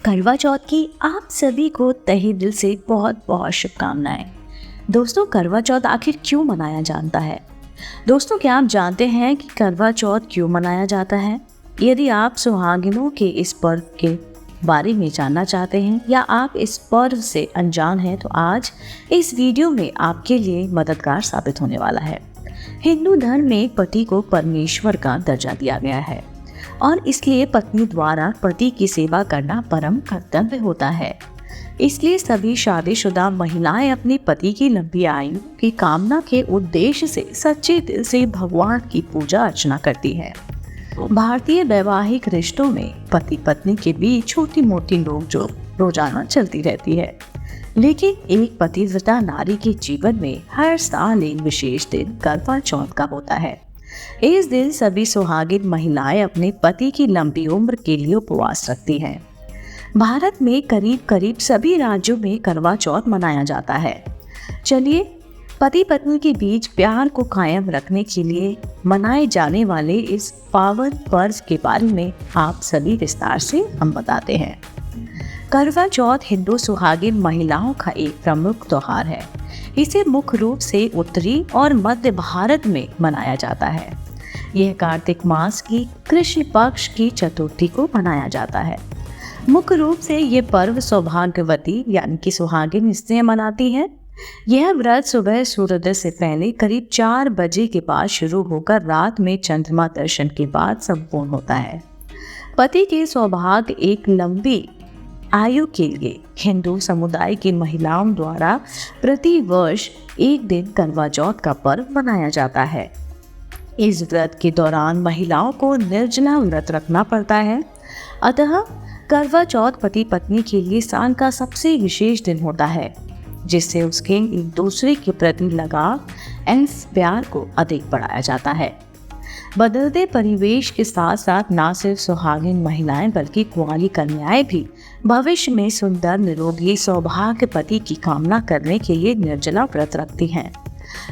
करवा चौथ की आप सभी को तहे दिल से बहुत बहुत शुभकामनाएं। दोस्तों, करवा चौथ आखिर क्यों मनाया जाता है? दोस्तों, क्या आप जानते हैं कि करवा चौथ क्यों मनाया जाता है? यदि आप सुहागिनों के इस पर्व के बारे में जानना चाहते हैं या आप इस पर्व से अनजान हैं, तो आज इस वीडियो में आपके लिए मददगार साबित होने वाला है। हिंदू धर्म में पति को परमेश्वर का दर्जा दिया गया है और इसलिए पत्नी द्वारा पति की सेवा करना परम कर्तव्य होता है। इसलिए सभी शादीशुदा महिलाएं अपने पति की लंबी आयु की कामना के उद्देश्य से सच्चे दिल से भगवान की पूजा अर्चना करती हैं। भारतीय वैवाहिक रिश्तों में पति पत्नी के बीच छोटी मोटी नोकझोंक रोजाना चलती रहती है, लेकिन एक पतिव्रता नारी के जीवन में हर साल एक विशेष दिन करवा चौथ का होता है। इस दिन सभी सुहागिन महिलाएं अपने पति की लंबी उम्र के लिए उपवास रखती हैं। भारत में करीब करीब सभी राज्यों में करवा चौथ मनाया जाता है। चलिए, पति पत्नी के बीच प्यार को कायम रखने के लिए मनाए जाने वाले इस पावन पर्व के बारे में आप सभी विस्तार से हम बताते हैं। करवा चौथ हिंदू सुहागिन महिलाओं का एक प्रमुख त्योहार है। इसे मुख्य रूप से उत्तरी और मध्य भारत में मनाया जाता है। यह कार्तिक मास की कृष्ण पक्ष की चतुर्थी को मनाया जाता है। मुख्य रूप से ये पर्व सौभाग्यवती यानी कि सुहागिन स्त्रियां मनाती हैं। यह व्रत सुबह सूर्योदय से पहले करीब 4 बजे के बाद शुरू होकर रात में चंद्रमा दर्शन के बाद संपूर्ण होता है। पति के सौभाग्य एक लंबी आयु के लिए हिंदू समुदाय की महिलाओं द्वारा प्रति वर्ष एक दिन करवा चौथ का पर्व मनाया जाता है। इस व्रत के दौरान महिलाओं को निर्जला व्रत रखना पड़ता है। अतः करवा चौथ पति पत्नी के लिए साल का सबसे विशेष दिन होता है, जिससे उसके एक दूसरे के प्रति लगाव एवं प्यार को अधिक बढ़ाया जाता है। बदलते परिवेश के साथ साथ न सिर्फ सुहागिन महिलाएं बल्कि कुंवारी कन्याएं भी भविष्य में सुंदर निरोगी सौभाग्य पति की कामना करने के लिए निर्जला व्रत रखती हैं।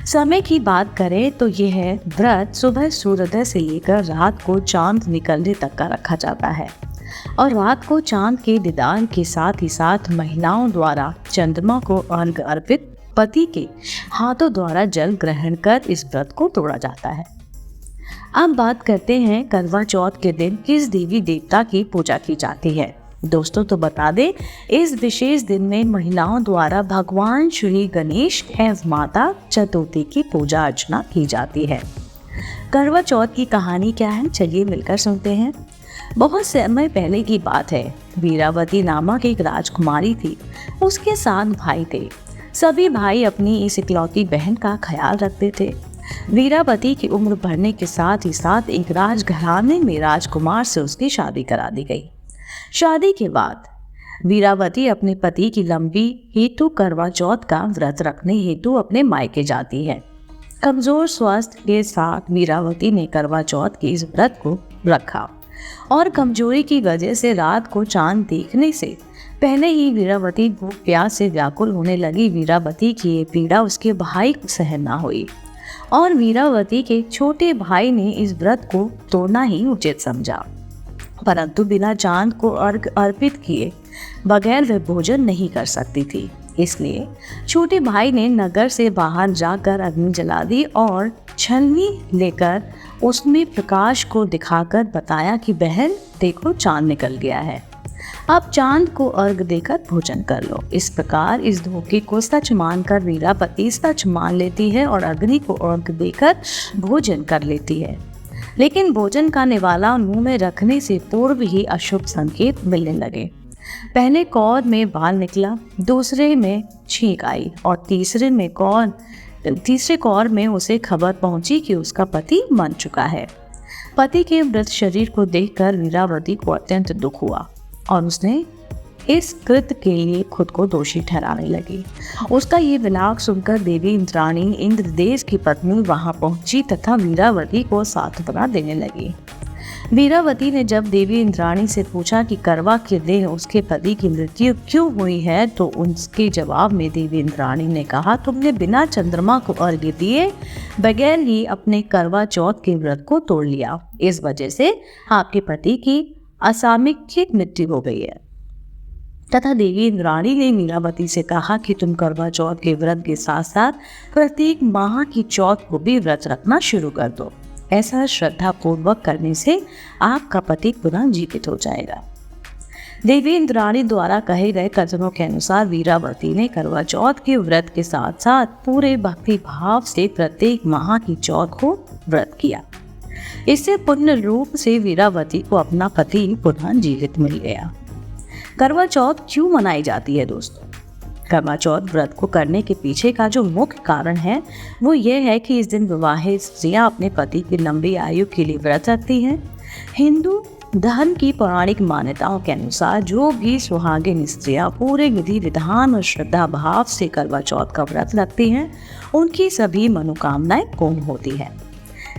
समय की बात करें तो यह व्रत सुबह सूर्योदय से लेकर रात को चांद निकलने तक का रखा जाता है और रात को चांद के दीदार के साथ ही साथ महिलाओं द्वारा चंद्रमा को अर्घ्य अर्पित पति के हाथों द्वारा जल ग्रहण कर इस व्रत को तोड़ा जाता है। अब बात करते हैं करवा चौथ के दिन किस देवी देवता की पूजा की जाती है। दोस्तों, तो बता दें, इस विशेष दिन में महिलाओं द्वारा भगवान श्री गणेश एवं माता चतुर्थी की पूजा अर्चना की जाती है। करवा चौथ की कहानी क्या है, चलिए मिलकर सुनते हैं। बहुत समय पहले की बात है। वीरावती नामक एक राजकुमारी थी। उसके 7 भाई थे। सभी भाई अपनी इस इकलौती बहन का ख्याल रखते थे। वीरावती की उम्र बढ़ने के साथ ही साथ एक राजघराने में राजकुमार से उसकी शादी करा दी गई। शादी के बाद वीरावती अपने पति की लंबी हेतु करवा चौथ का व्रत रखने हेतु अपने मायके जाती है। कमजोर स्वास्थ्य के साथ वीरावती ने करवा चौथ के इस व्रत को रखा और कमजोरी की वजह से रात को चांद देखने से पहले ही वीरावती भूख प्यास से व्याकुल होने लगी। वीरावती की ये पीड़ा उसके भाई को सहन न हुई और वीरावती के छोटे भाई ने इस व्रत को तोड़ना ही उचित समझा, परंतु बिना चांद को अर्घ्य अर्पित किए बगैर वह भोजन नहीं कर सकती थी। इसलिए छोटे भाई ने नगर से बाहर जाकर अग्नि जला दी और छलनी लेकर उसमें प्रकाश को दिखाकर बताया कि बहन देखो, चांद निकल गया है, अब चांद को अर्घ्य देकर भोजन कर लो। इस प्रकार इस धोखे को सच मानकर वीरावती सच मान लेती है और अग्नि को अर्घ्य देकर भोजन कर लेती है। लेकिन भोजन का निवाला मुंह में रखने से पूर्व ही अशुभ संकेत मिलने लगे। पहले कौर में बाल निकला, दूसरे में छींक आई और तीसरे कौर में उसे खबर पहुंची कि उसका पति मर चुका है। पति के मृत शरीर को देखकर वीरावती को अत्यंत दुख हुआ और उसने इस कृत्य के लिए खुद को दोषी ठहराने लगी। उसका ये विलाप सुनकर देवी इंद्राणी इंद्रदेव की पत्नी वहां पहुंची तथा वीरावती को सांत्वना देने लगी। वीरावती ने जब देवी इंद्राणी से पूछा कि करवा के दिन उसके पति की मृत्यु क्यों हुई है, तो उसके जवाब में देवी इंद्राणी ने कहा, तुमने बिना चंद्रमा को अर्घ्य दिए बगैर ही अपने करवा चौथ के व्रत को तोड़ लिया। इस वजह से आपके पति की असामयिक मृत्यु हो गई है। तथा देवी इंद्राणी ने मीरावती से कहा कि तुम करवा चौथ के व्रत के साथ साथ प्रत्येक माह की चौथ को भी व्रत रखना शुरू कर दो। ऐसा श्रद्धा पूर्वक करने से आपका पति पुनः जीवित हो जाएगा। देवी इंद्राणी द्वारा कहे गए कथनों के अनुसार वीरावती ने करवा चौथ के व्रत के साथ साथ पूरे भक्ति भाव से प्रत्येक माह की चौथ को व्रत किया। इससे पुण्य रूप से वीरावती को अपना पति पुनः जीवित मिल गया। करवा चौथ क्यों मनाई जाती है दोस्तों? करवा चौथ व्रत को करने के पीछे का जो मुख्य कारण है वो ये है कि इस दिन विवाहित स्त्रियां अपने पति की लंबी आयु के लिए व्रत रखती हैं। हिंदू धर्म की पौराणिक मान्यताओं के अनुसार जो भी सुहागिन स्त्रियां पूरे विधि विधान और श्रद्धा भाव से करवा चौथ का व्रत रखती हैं, उनकी सभी मनोकामनाएं पूर्ण होती हैं।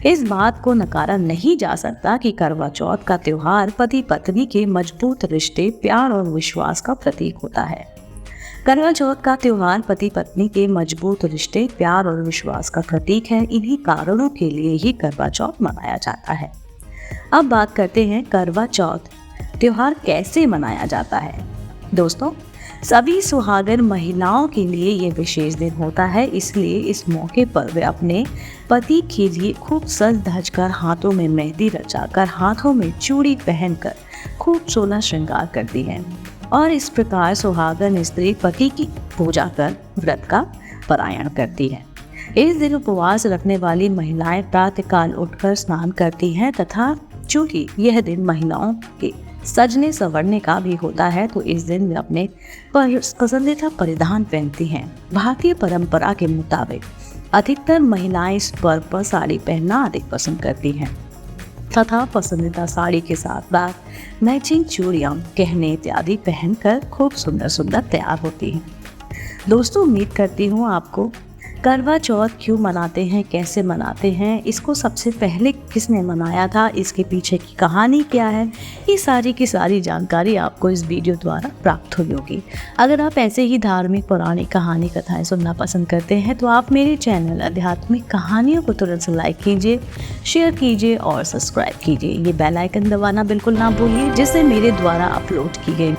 इस बात को नकारा नहीं जा सकता कि करवा चौथ का त्योहार पति पत्नी के मजबूत रिश्ते, प्यार और विश्वास का प्रतीक होता है। करवा चौथ का त्योहार पति पत्नी के मजबूत रिश्ते, प्यार और विश्वास का प्रतीक है। इन्हीं कारणों के लिए ही करवा चौथ मनाया जाता है। अब बात करते हैं करवा चौथ त्योहार कैसे मनाया जाता है। दोस्तों, सभी सुहागन महिलाओं के लिए ये विशेष दिन होता है, इसलिए इस मौके पर वे अपने पति के लिए खूब सज धज कर, हाथों में मेहंदी रचाकर, हाथों में चूड़ी पहनकर खूब सोलह श्रृंगार करती हैं और इस प्रकार सुहागन स्त्री पति की पूजा कर व्रत का पारायण करती है। इस दिन उपवास रखने वाली महिलाएं प्रातःकाल उठकर स्नान करती हैं तथा चूंकि यह दिन महिलाओं के सजने संवरने का भी होता है, तो इस दिन वे अपने पसंदीदा परिधान पहनती हैं। भारतीय परंपरा के मुताबिक अधिकतर महिलाएं इस पर्व पर साड़ी पहनना अधिक पसंद करती हैं तथा पसंदीदा साड़ी के साथ साथ मैचिंग चूड़ियाँ, गहने इत्यादि पहनकर खूब सुंदर सुंदर तैयार होती हैं। दोस्तों, उम्मीद करती हूँ आपको करवा चौथ क्यों मनाते हैं, कैसे मनाते हैं, इसको सबसे पहले किसने मनाया था, इसके पीछे की कहानी क्या है, ये सारी की सारी जानकारी आपको इस वीडियो द्वारा प्राप्त हुई होगी। अगर आप ऐसे ही धार्मिक पौराणिक कहानी कथाएं सुनना पसंद करते हैं तो आप मेरे चैनल आध्यात्मिक कहानियों को तुरंत से लाइक कीजिए, शेयर कीजिए और सब्सक्राइब कीजिए। ये बेल आइकन दबाना बिल्कुल ना भूलिए, जिससे मेरे द्वारा अपलोड की गई